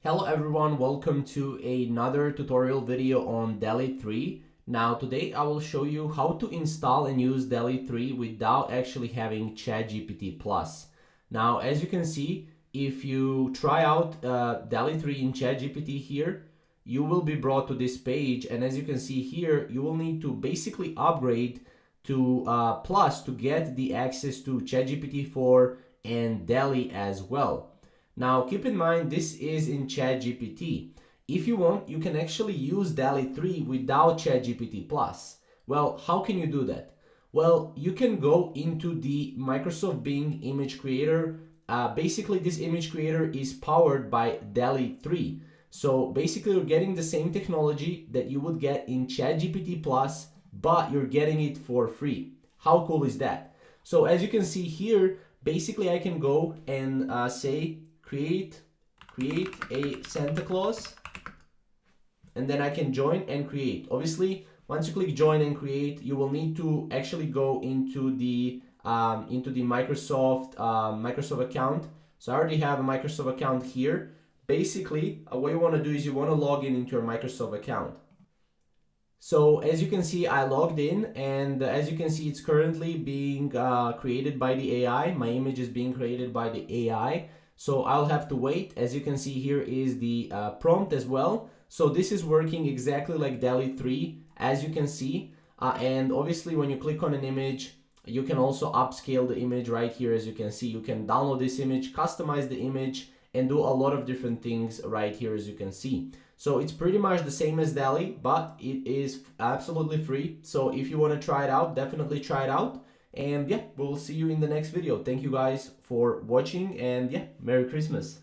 Hello everyone, welcome to another tutorial video on DALL-E 3. Now today I will show you how to install and use DALL-E 3 without actually having ChatGPT Plus. Now as you can see, if you try out DALL-E 3 in ChatGPT here, you will be brought to this page, and as you can see here, you will need to basically upgrade to Plus to get the access to ChatGPT 4 and DALL-E as well. Now keep in mind this is in ChatGPT. If you want, you can actually use DALL-E 3 without ChatGPT Plus. Well, how can you do that? Well, you can go into the Microsoft Bing image creator. Basically, this image creator is powered by DALL-E 3. So basically, you're getting the same technology that you would get in ChatGPT Plus, but you're getting it for free. How cool is that? So as you can see here, basically I can go and say, create a Santa Claus, and then I can join and create. Obviously, once you click join and create, you will need to actually go into the Microsoft account. So I already have a Microsoft account here. Basically, what you want to do is you want to log in into your Microsoft account. So as you can see, I logged in, and as you can see, it's currently being created by the AI. My image is being created by the AI. So I'll have to wait. As you can see, here is the prompt as well. So this is working exactly like DALL-E 3, as you can see. And obviously, when you click on an image, you can also upscale the image right here. As you can see, you can download this image, customize the image, and do a lot of different things right here, as you can see. So it's pretty much the same as DALL-E, but it is absolutely free. So if you want to try it out, definitely try it out. And yeah, we'll see you in the next video. Thank you guys for watching, and yeah, Merry Christmas.